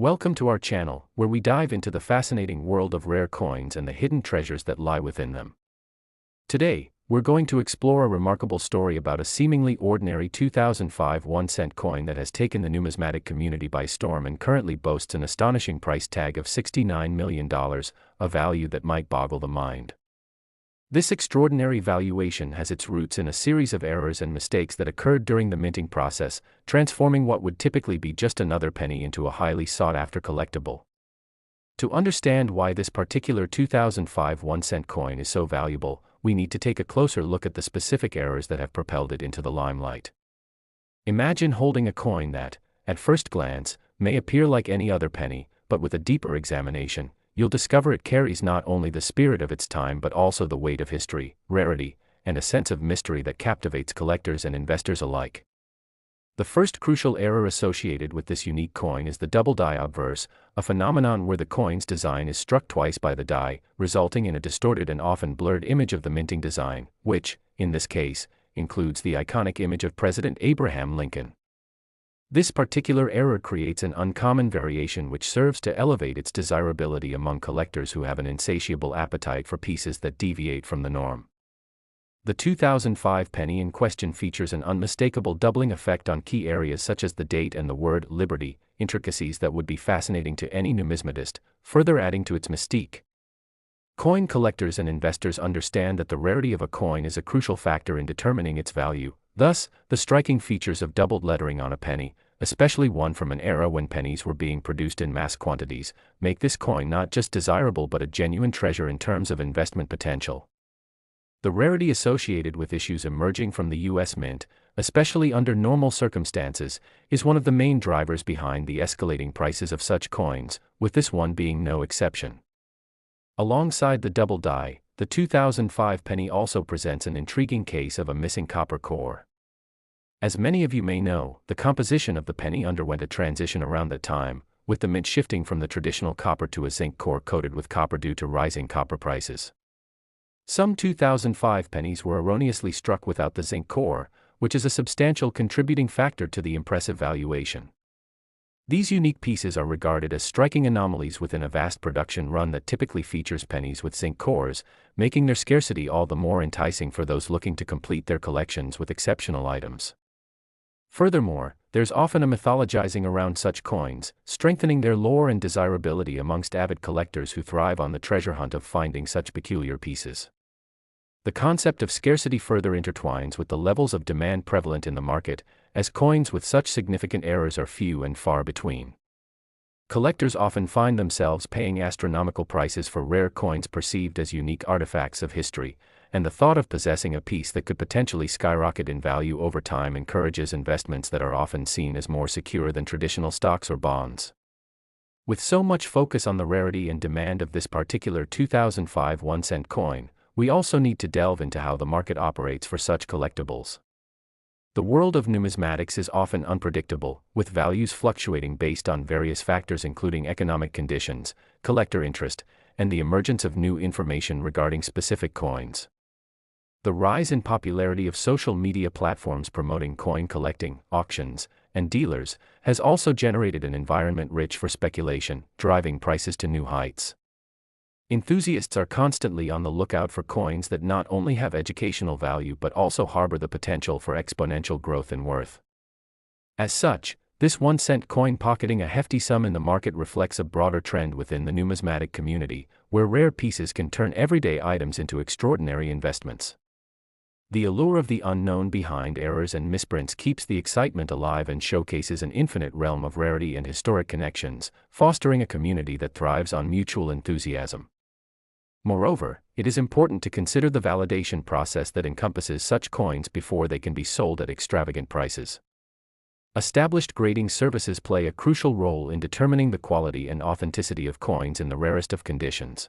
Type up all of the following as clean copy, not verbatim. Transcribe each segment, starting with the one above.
Welcome to our channel, where we dive into the fascinating world of rare coins and the hidden treasures that lie within them. Today, we're going to explore a remarkable story about a seemingly ordinary 2005 1-cent coin that has taken the numismatic community by storm and currently boasts an astonishing price tag of $69 million, a value that might boggle the mind. This extraordinary valuation has its roots in a series of errors and mistakes that occurred during the minting process, transforming what would typically be just another penny into a highly sought-after collectible. To understand why this particular 2005 1-cent coin is so valuable, we need to take a closer look at the specific errors that have propelled it into the limelight. Imagine holding a coin that, at first glance, may appear like any other penny, but with a deeper examination, you'll discover it carries not only the spirit of its time but also the weight of history, rarity, and a sense of mystery that captivates collectors and investors alike. The first crucial error associated with this unique coin is the double die obverse, a phenomenon where the coin's design is struck twice by the die, resulting in a distorted and often blurred image of the minting design, which, in this case, includes the iconic image of President Abraham Lincoln. This particular error creates an uncommon variation which serves to elevate its desirability among collectors who have an insatiable appetite for pieces that deviate from the norm. The 2005 penny in question features an unmistakable doubling effect on key areas such as the date and the word liberty, intricacies that would be fascinating to any numismatist, further adding to its mystique. Coin collectors and investors understand that the rarity of a coin is a crucial factor in determining its value. Thus, the striking features of doubled lettering on a penny, especially one from an era when pennies were being produced in mass quantities, make this coin not just desirable but a genuine treasure in terms of investment potential. The rarity associated with issues emerging from the U.S. Mint, especially under normal circumstances, is one of the main drivers behind the escalating prices of such coins, with this one being no exception. Alongside the double die, the 2005 penny also presents an intriguing case of a missing copper core. As many of you may know, the composition of the penny underwent a transition around that time, with the mint shifting from the traditional copper to a zinc core coated with copper due to rising copper prices. Some 2005 pennies were erroneously struck without the zinc core, which is a substantial contributing factor to the impressive valuation. These unique pieces are regarded as striking anomalies within a vast production run that typically features pennies with zinc cores, making their scarcity all the more enticing for those looking to complete their collections with exceptional items. Furthermore, there's often a mythologizing around such coins, strengthening their lore and desirability amongst avid collectors who thrive on the treasure hunt of finding such peculiar pieces. The concept of scarcity further intertwines with the levels of demand prevalent in the market, as coins with such significant errors are few and far between. Collectors often find themselves paying astronomical prices for rare coins perceived as unique artifacts of history, and the thought of possessing a piece that could potentially skyrocket in value over time encourages investments that are often seen as more secure than traditional stocks or bonds. With so much focus on the rarity and demand of this particular 2005 1-cent coin, we also need to delve into how the market operates for such collectibles. The world of numismatics is often unpredictable, with values fluctuating based on various factors including economic conditions, collector interest, and the emergence of new information regarding specific coins. The rise in popularity of social media platforms promoting coin collecting, auctions, and dealers has also generated an environment rich for speculation, driving prices to new heights. Enthusiasts are constantly on the lookout for coins that not only have educational value but also harbor the potential for exponential growth in worth. As such, this 1-cent coin pocketing a hefty sum in the market reflects a broader trend within the numismatic community, where rare pieces can turn everyday items into extraordinary investments. The allure of the unknown behind errors and misprints keeps the excitement alive and showcases an infinite realm of rarity and historic connections, fostering a community that thrives on mutual enthusiasm. Moreover, it is important to consider the validation process that encompasses such coins before they can be sold at extravagant prices. Established grading services play a crucial role in determining the quality and authenticity of coins in the rarest of conditions.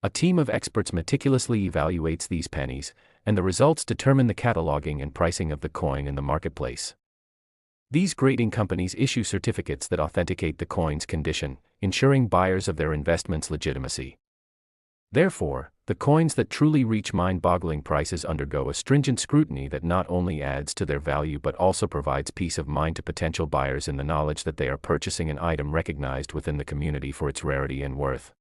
A team of experts meticulously evaluates these pennies, and the results determine the cataloging and pricing of the coin in the marketplace. These grading companies issue certificates that authenticate the coin's condition, ensuring buyers of their investment's legitimacy. Therefore, the coins that truly reach mind-boggling prices undergo a stringent scrutiny that not only adds to their value but also provides peace of mind to potential buyers in the knowledge that they are purchasing an item recognized within the community for its rarity and worth.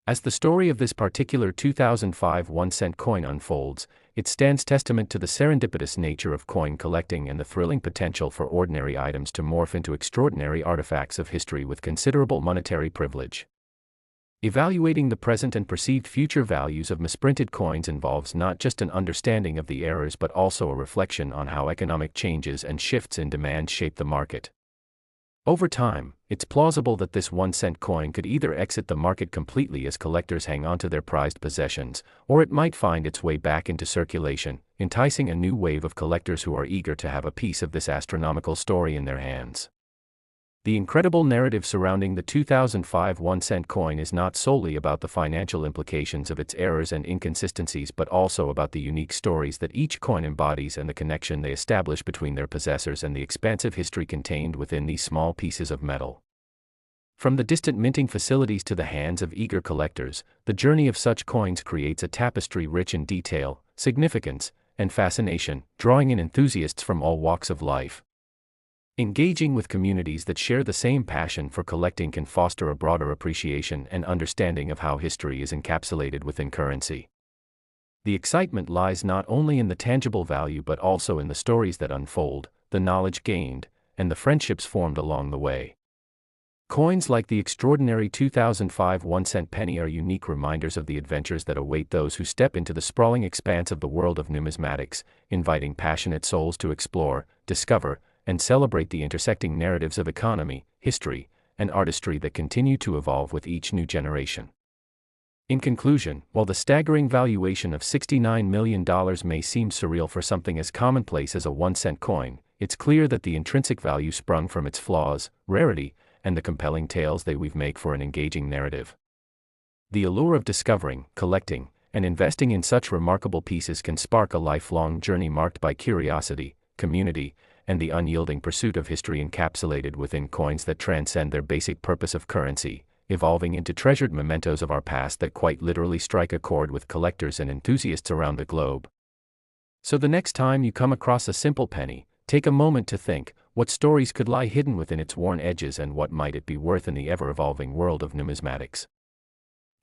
As the story of this particular 2005 1-cent coin unfolds, it stands testament to the serendipitous nature of coin collecting and the thrilling potential for ordinary items to morph into extraordinary artifacts of history with considerable monetary privilege. Evaluating the present and perceived future values of misprinted coins involves not just an understanding of the errors but also a reflection on how economic changes and shifts in demand shape the market. Over time, it's plausible that this 1-cent coin could either exit the market completely as collectors hang on to their prized possessions, or it might find its way back into circulation, enticing a new wave of collectors who are eager to have a piece of this astronomical story in their hands. The incredible narrative surrounding the 2005 1-cent coin is not solely about the financial implications of its errors and inconsistencies but also about the unique stories that each coin embodies and the connection they establish between their possessors and the expansive history contained within these small pieces of metal. From the distant minting facilities to the hands of eager collectors, the journey of such coins creates a tapestry rich in detail, significance, and fascination, drawing in enthusiasts from all walks of life. Engaging with communities that share the same passion for collecting can foster a broader appreciation and understanding of how history is encapsulated within currency. The excitement lies not only in the tangible value but also in the stories that unfold, the knowledge gained, and the friendships formed along the way. Coins like the extraordinary 2005 1-cent penny are unique reminders of the adventures that await those who step into the sprawling expanse of the world of numismatics, inviting passionate souls to explore, discover, and celebrate the intersecting narratives of economy, history, and artistry that continue to evolve with each new generation. In conclusion, while the staggering valuation of $69 million may seem surreal for something as commonplace as a 1-cent coin, it's clear that the intrinsic value sprung from its flaws, rarity, and the compelling tales they weave make for an engaging narrative. The allure of discovering, collecting, and investing in such remarkable pieces can spark a lifelong journey marked by curiosity, community, and the unyielding pursuit of history encapsulated within coins that transcend their basic purpose of currency, evolving into treasured mementos of our past that quite literally strike a chord with collectors and enthusiasts around the globe. So the next time you come across a simple penny, take a moment to think, what stories could lie hidden within its worn edges and what might it be worth in the ever-evolving world of numismatics?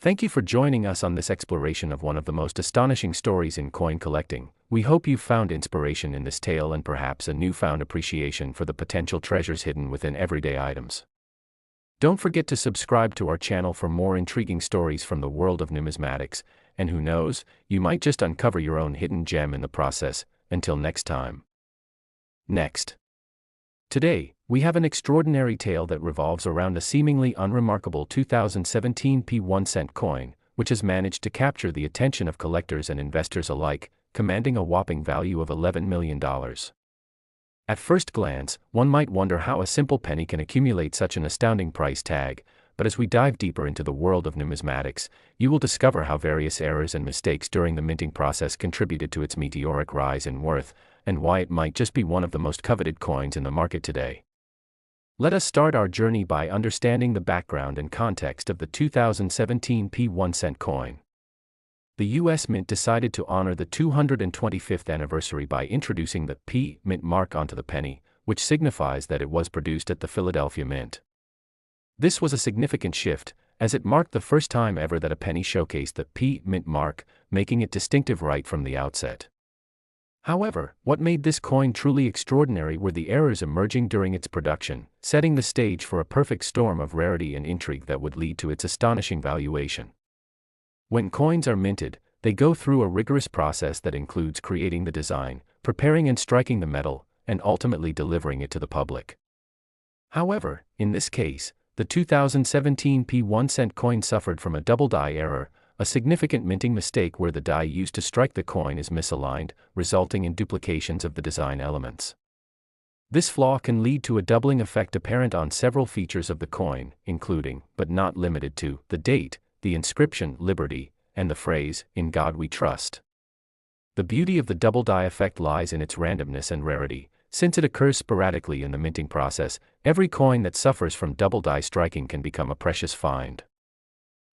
Thank you for joining us on this exploration of one of the most astonishing stories in coin collecting. We hope you've found inspiration in this tale and perhaps a newfound appreciation for the potential treasures hidden within everyday items. Don't forget to subscribe to our channel for more intriguing stories from the world of numismatics, and who knows, you might just uncover your own hidden gem in the process. Until next time. Next. Today, we have an extraordinary tale that revolves around a seemingly unremarkable 2017 1-cent coin, which has managed to capture the attention of collectors and investors alike, commanding a whopping value of $11 million. At first glance, one might wonder how a simple penny can accumulate such an astounding price tag, but as we dive deeper into the world of numismatics, you will discover how various errors and mistakes during the minting process contributed to its meteoric rise in worth, and why it might just be one of the most coveted coins in the market today. Let us start our journey by understanding the background and context of the 2017 1-cent coin. The U.S. Mint decided to honor the 225th anniversary by introducing the P Mint mark onto the penny, which signifies that it was produced at the Philadelphia Mint. This was a significant shift, as it marked the first time ever that a penny showcased the P Mint mark, making it distinctive right from the outset. However, what made this coin truly extraordinary were the errors emerging during its production, setting the stage for a perfect storm of rarity and intrigue that would lead to its astonishing valuation. When coins are minted, they go through a rigorous process that includes creating the design, preparing and striking the metal, and ultimately delivering it to the public. However, in this case, the 2017 1-cent coin suffered from a double die error, a significant minting mistake where the die used to strike the coin is misaligned, resulting in duplications of the design elements. This flaw can lead to a doubling effect apparent on several features of the coin, including, but not limited to, the date, the inscription, Liberty, and the phrase, "In God We Trust." The beauty of the double die effect lies in its randomness and rarity. Since it occurs sporadically in the minting process, every coin that suffers from double die striking can become a precious find.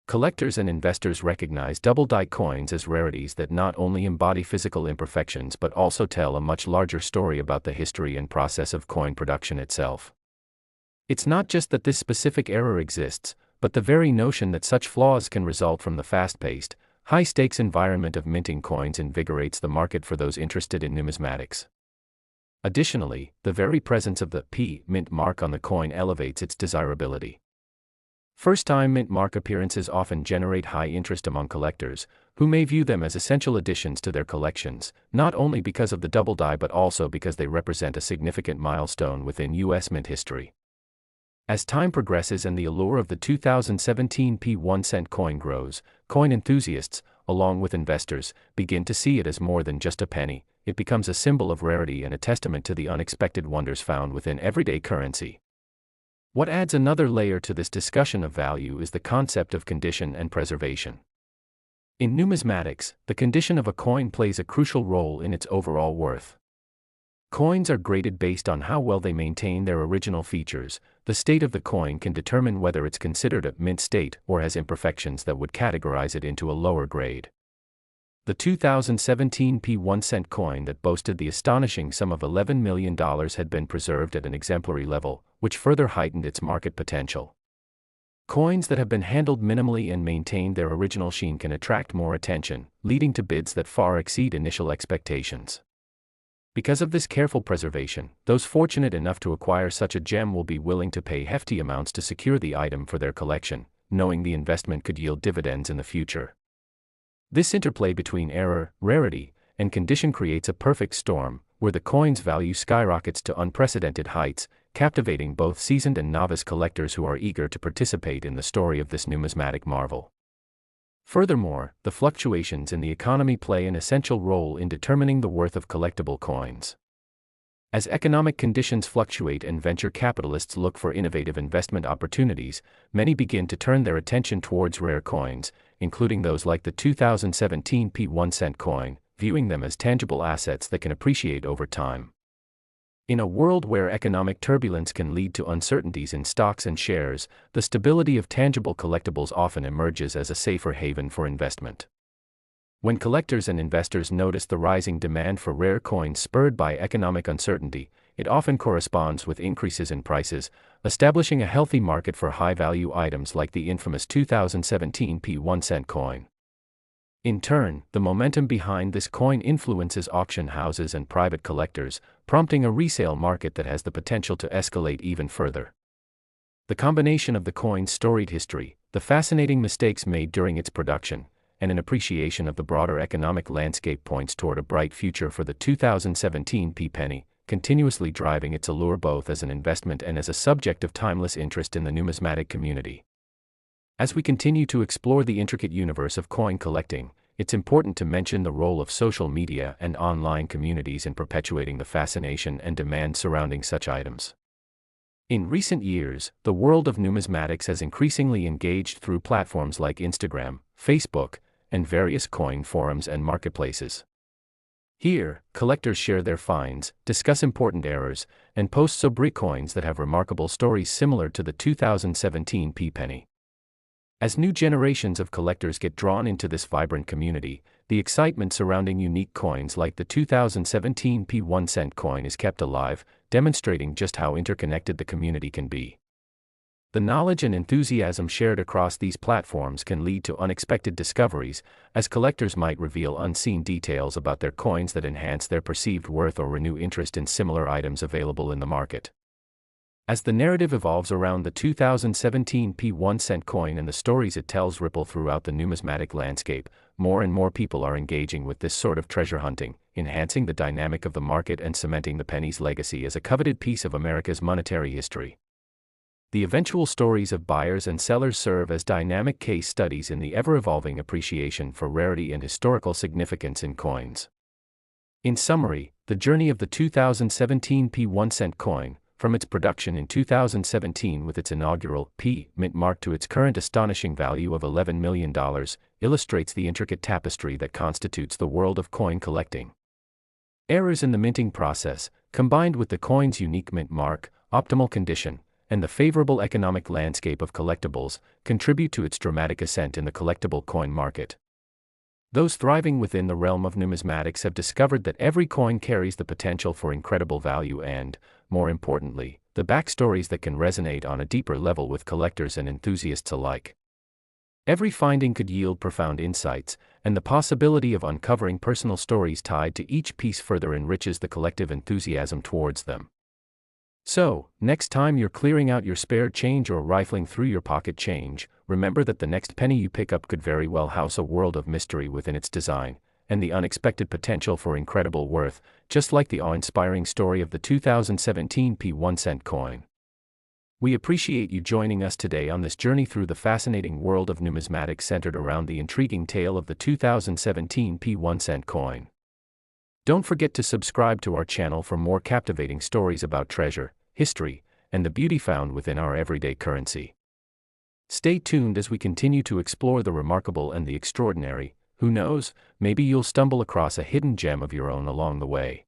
Collectors and investors recognize double-die coins as rarities that not only embody physical imperfections but also tell a much larger story about the history and process of coin production itself. It's not just that this specific error exists, but the very notion that such flaws can result from the fast-paced, high-stakes environment of minting coins invigorates the market for those interested in numismatics. Additionally, the very presence of the P mint mark on the coin elevates its desirability. First-time mint mark appearances often generate high interest among collectors, who may view them as essential additions to their collections, not only because of the double die but also because they represent a significant milestone within U.S. mint history. As time progresses and the allure of the 2017 P1 coin grows, coin enthusiasts, along with investors, begin to see it as more than just a penny. It becomes a symbol of rarity and a testament to the unexpected wonders found within everyday currency. What adds another layer to this discussion of value is the concept of condition and preservation. In numismatics, the condition of a coin plays a crucial role in its overall worth. Coins are graded based on how well they maintain their original features. The state of the coin can determine whether it's considered a mint state or has imperfections that would categorize it into a lower grade. The 2017 P1 coin that boasted the astonishing sum of $11 million had been preserved at an exemplary level, which further heightened its market potential. Coins that have been handled minimally and maintained their original sheen can attract more attention, leading to bids that far exceed initial expectations. Because of this careful preservation, those fortunate enough to acquire such a gem will be willing to pay hefty amounts to secure the item for their collection, knowing the investment could yield dividends in the future. This interplay between error, rarity, and condition creates a perfect storm, where the coin's value skyrockets to unprecedented heights, captivating both seasoned and novice collectors who are eager to participate in the story of this numismatic marvel. Furthermore, the fluctuations in the economy play an essential role in determining the worth of collectible coins. As economic conditions fluctuate and venture capitalists look for innovative investment opportunities, many begin to turn their attention towards rare coins, including those like the 2017 P1 coin, viewing them as tangible assets that can appreciate over time. In a world where economic turbulence can lead to uncertainties in stocks and shares, the stability of tangible collectibles often emerges as a safer haven for investment. When collectors and investors notice the rising demand for rare coins spurred by economic uncertainty, it often corresponds with increases in prices, establishing a healthy market for high-value items like the infamous 2017 P1 coin. In turn, the momentum behind this coin influences auction houses and private collectors, prompting a resale market that has the potential to escalate even further. The combination of the coin's storied history, the fascinating mistakes made during its production, and an appreciation of the broader economic landscape points toward a bright future for the 2017 P-penny, continuously driving its allure both as an investment and as a subject of timeless interest in the numismatic community. As we continue to explore the intricate universe of coin collecting, it's important to mention the role of social media and online communities in perpetuating the fascination and demand surrounding such items. In recent years, the world of numismatics has increasingly engaged through platforms like Instagram, Facebook, and various coin forums and marketplaces. Here, collectors share their finds, discuss important errors, and post sobre coins that have remarkable stories similar to the 2017 P-penny. As new generations of collectors get drawn into this vibrant community, the excitement surrounding unique coins like the 2017 P1 coin is kept alive, demonstrating just how interconnected the community can be. The knowledge and enthusiasm shared across these platforms can lead to unexpected discoveries, as collectors might reveal unseen details about their coins that enhance their perceived worth or renew interest in similar items available in the market. As the narrative evolves around the 2017 P1 coin and the stories it tells ripple throughout the numismatic landscape, more and more people are engaging with this sort of treasure hunting, enhancing the dynamic of the market and cementing the penny's legacy as a coveted piece of America's monetary history. The eventual stories of buyers and sellers serve as dynamic case studies in the ever-evolving appreciation for rarity and historical significance in coins. In summary, the journey of the 2017 P1 coin, from its production in 2017 with its inaugural P mint mark to its current astonishing value of $11 million, illustrates the intricate tapestry that constitutes the world of coin collecting. Errors in the minting process, combined with the coin's unique mint mark, optimal condition, and the favorable economic landscape of collectibles contribute to its dramatic ascent in the collectible coin market. Those thriving within the realm of numismatics have discovered that every coin carries the potential for incredible value and, more importantly, the backstories that can resonate on a deeper level with collectors and enthusiasts alike. Every finding could yield profound insights, and the possibility of uncovering personal stories tied to each piece further enriches the collective enthusiasm towards them. So, next time you're clearing out your spare change or rifling through your pocket change, remember that the next penny you pick up could very well house a world of mystery within its design, and the unexpected potential for incredible worth, just like the awe-inspiring story of the 2017 P1 coin. We appreciate you joining us today on this journey through the fascinating world of numismatics centered around the intriguing tale of the 2017 P1 coin. Don't forget to subscribe to our channel for more captivating stories about treasure, history, and the beauty found within our everyday currency. Stay tuned as we continue to explore the remarkable and the extraordinary. Who knows, maybe you'll stumble across a hidden gem of your own along the way.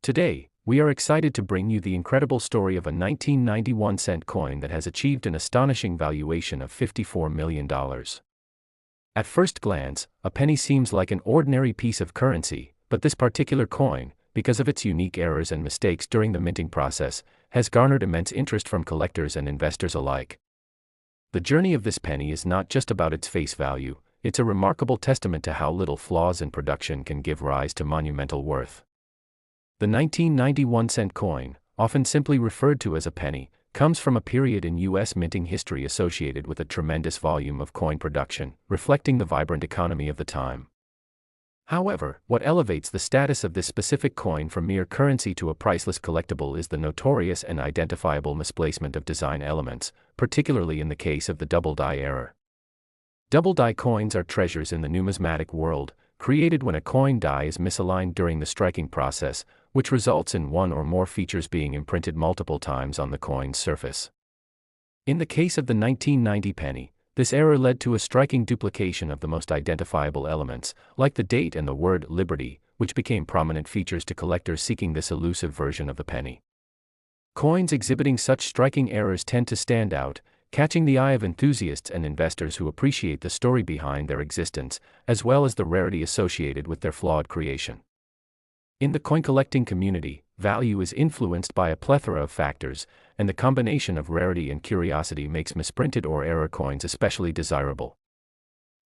Today, we are excited to bring you the incredible story of a 1991 cent coin that has achieved an astonishing valuation of $54 million. At first glance, a penny seems like an ordinary piece of currency, but this particular coin, because of its unique errors and mistakes during the minting process, has garnered immense interest from collectors and investors alike. The journey of this penny is not just about its face value, it's a remarkable testament to how little flaws in production can give rise to monumental worth. The 1991 cent coin, often simply referred to as a penny, comes from a period in U.S. minting history associated with a tremendous volume of coin production, reflecting the vibrant economy of the time. However, what elevates the status of this specific coin from mere currency to a priceless collectible is the notorious and identifiable misplacement of design elements, particularly in the case of the double die error. Double die coins are treasures in the numismatic world, created when a coin die is misaligned during the striking process, which results in one or more features being imprinted multiple times on the coin's surface. In the case of the 1990 penny, this error led to a striking duplication of the most identifiable elements, like the date and the word Liberty, which became prominent features to collectors seeking this elusive version of the penny. Coins exhibiting such striking errors tend to stand out, catching the eye of enthusiasts and investors who appreciate the story behind their existence, as well as the rarity associated with their flawed creation. In the coin collecting community, value is influenced by a plethora of factors, and the combination of rarity and curiosity makes misprinted or error coins especially desirable.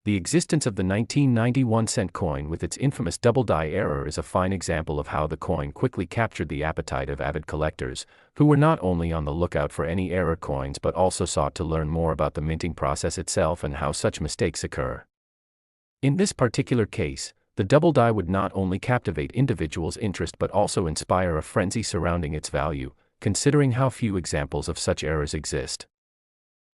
The existence of the 1991 cent coin with its infamous double die error is a fine example of how the coin quickly captured the appetite of avid collectors, who were not only on the lookout for any error coins but also sought to learn more about the minting process itself and how such mistakes occur. In this particular case, the double die would not only captivate individuals' interest but also inspire a frenzy surrounding its value, considering how few examples of such errors exist.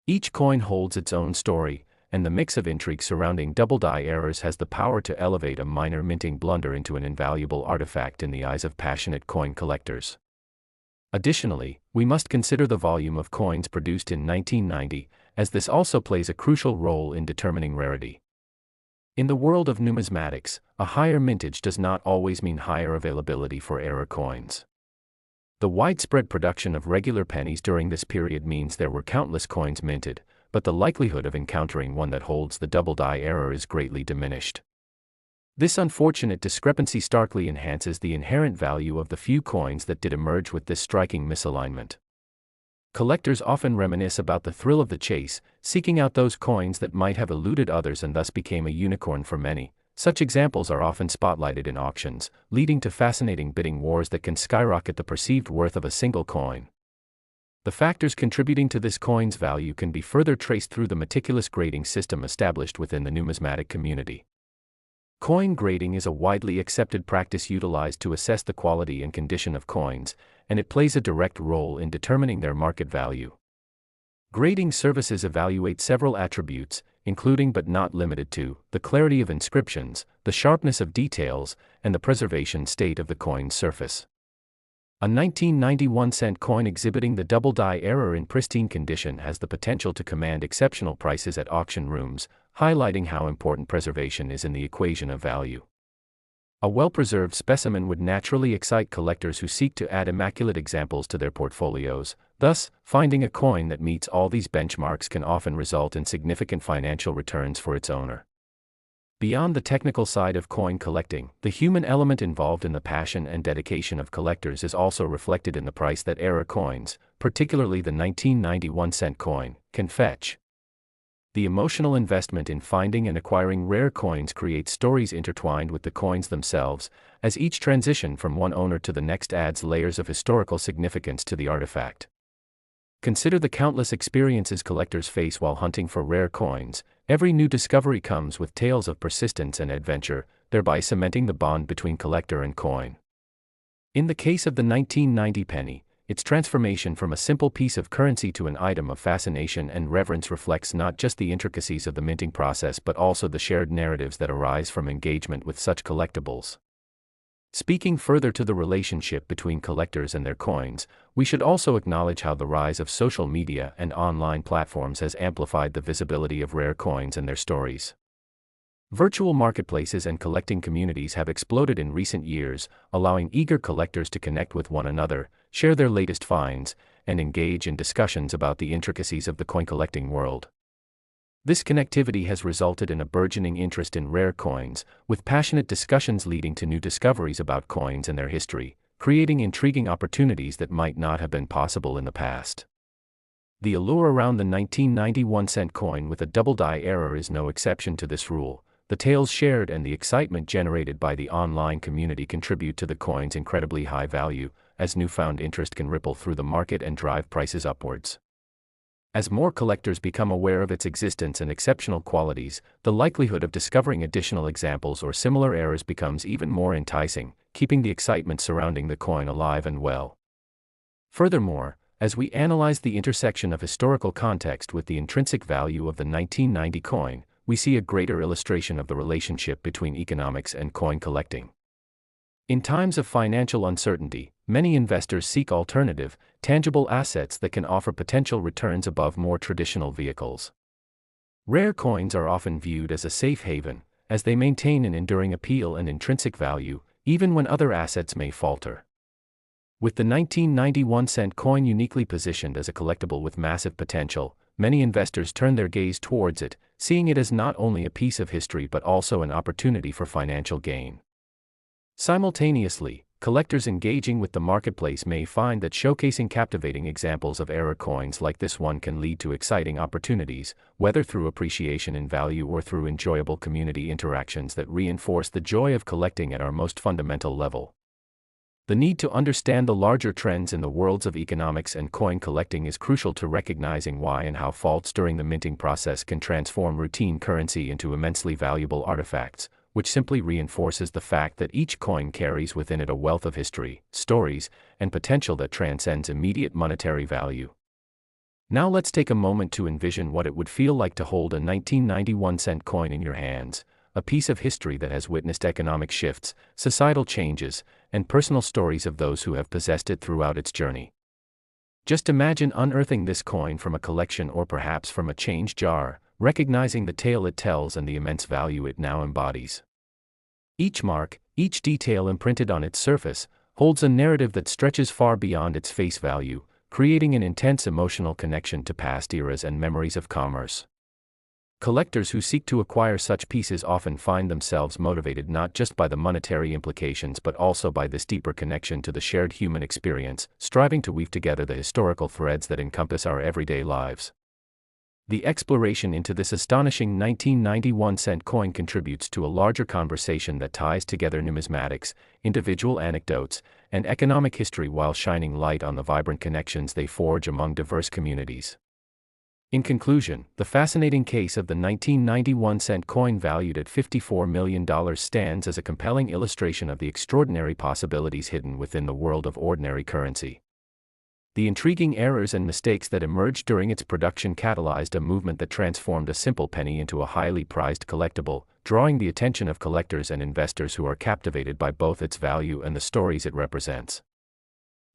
Each coin holds its own story, and the mix of intrigue surrounding double die errors has the power to elevate a minor minting blunder into an invaluable artifact in the eyes of passionate coin collectors. Additionally, we must consider the volume of coins produced in 1990, as this also plays a crucial role in determining rarity. In the world of numismatics, a higher mintage does not always mean higher availability for error coins. The widespread production of regular pennies during this period means there were countless coins minted, but the likelihood of encountering one that holds the double die error is greatly diminished. This unfortunate discrepancy starkly enhances the inherent value of the few coins that did emerge with this striking misalignment. Collectors often reminisce about the thrill of the chase, seeking out those coins that might have eluded others and thus became a unicorn for many. Such examples are often spotlighted in auctions, leading to fascinating bidding wars that can skyrocket the perceived worth of a single coin. The factors contributing to this coin's value can be further traced through the meticulous grading system established within the numismatic community. Coin grading is a widely accepted practice utilized to assess the quality and condition of coins, and it plays a direct role in determining their market value. Grading services evaluate several attributes, including but not limited to the clarity of inscriptions, the sharpness of details, and the preservation state of the coin's surface. A 1991 cent coin exhibiting the double die error in pristine condition has the potential to command exceptional prices at auction rooms, highlighting how important preservation is in the equation of value. A well-preserved specimen would naturally excite collectors who seek to add immaculate examples to their portfolios. Thus, finding a coin that meets all these benchmarks can often result in significant financial returns for its owner. Beyond the technical side of coin collecting, the human element involved in the passion and dedication of collectors is also reflected in the price that rare coins, particularly the 1991-cent coin, can fetch. The emotional investment in finding and acquiring rare coins creates stories intertwined with the coins themselves, as each transition from one owner to the next adds layers of historical significance to the artifact. Consider the countless experiences collectors face while hunting for rare coins. Every new discovery comes with tales of persistence and adventure, thereby cementing the bond between collector and coin. In the case of the 1990 penny, its transformation from a simple piece of currency to an item of fascination and reverence reflects not just the intricacies of the minting process but also the shared narratives that arise from engagement with such collectibles. Speaking further to the relationship between collectors and their coins, we should also acknowledge how the rise of social media and online platforms has amplified the visibility of rare coins and their stories. Virtual marketplaces and collecting communities have exploded in recent years, allowing eager collectors to connect with one another, share their latest finds, and engage in discussions about the intricacies of the coin collecting world. This connectivity has resulted in a burgeoning interest in rare coins, with passionate discussions leading to new discoveries about coins and their history, creating intriguing opportunities that might not have been possible in the past. The allure around the 1991-cent coin with a double die error is no exception to this rule. The tales shared and the excitement generated by the online community contribute to the coin's incredibly high value, as newfound interest can ripple through the market and drive prices upwards. As more collectors become aware of its existence and exceptional qualities, the likelihood of discovering additional examples or similar errors becomes even more enticing, keeping the excitement surrounding the coin alive and well. Furthermore, as we analyze the intersection of historical context with the intrinsic value of the 1990 coin, we see a greater illustration of the relationship between economics and coin collecting. In times of financial uncertainty, many investors seek alternative, tangible assets that can offer potential returns above more traditional vehicles. Rare coins are often viewed as a safe haven, as they maintain an enduring appeal and intrinsic value, even when other assets may falter. With the 1991-cent coin uniquely positioned as a collectible with massive potential, many investors turn their gaze towards it, seeing it as not only a piece of history but also an opportunity for financial gain. Simultaneously, collectors engaging with the marketplace may find that showcasing captivating examples of rare coins like this one can lead to exciting opportunities, whether through appreciation in value or through enjoyable community interactions that reinforce the joy of collecting at our most fundamental level. The need to understand the larger trends in the worlds of economics and coin collecting is crucial to recognizing why and how faults during the minting process can transform routine currency into immensely valuable artifacts, which simply reinforces the fact that each coin carries within it a wealth of history, stories, and potential that transcends immediate monetary value. Now let's take a moment to envision what it would feel like to hold a 1991-cent coin in your hands, a piece of history that has witnessed economic shifts, societal changes, and personal stories of those who have possessed it throughout its journey. Just imagine unearthing this coin from a collection or perhaps from a change jar, recognizing the tale it tells and the immense value it now embodies. Each mark, each detail imprinted on its surface, holds a narrative that stretches far beyond its face value, creating an intense emotional connection to past eras and memories of commerce. Collectors who seek to acquire such pieces often find themselves motivated not just by the monetary implications but also by this deeper connection to the shared human experience, striving to weave together the historical threads that encompass our everyday lives. The exploration into this astonishing 1991-cent coin contributes to a larger conversation that ties together numismatics, individual anecdotes, and economic history while shining light on the vibrant connections they forge among diverse communities. In conclusion, the fascinating case of the 1991-cent coin valued at $54 million stands as a compelling illustration of the extraordinary possibilities hidden within the world of ordinary currency. The intriguing errors and mistakes that emerged during its production catalyzed a movement that transformed a simple penny into a highly prized collectible, drawing the attention of collectors and investors who are captivated by both its value and the stories it represents.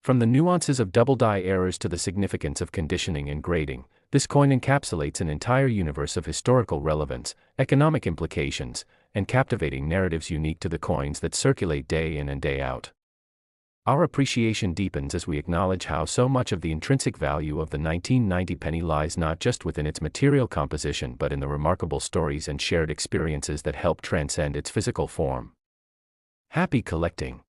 From the nuances of double-die errors to the significance of conditioning and grading, this coin encapsulates an entire universe of historical relevance, economic implications, and captivating narratives unique to the coins that circulate day in and day out. Our appreciation deepens as we acknowledge how so much of the intrinsic value of the 1990 penny lies not just within its material composition but in the remarkable stories and shared experiences that help transcend its physical form. Happy collecting!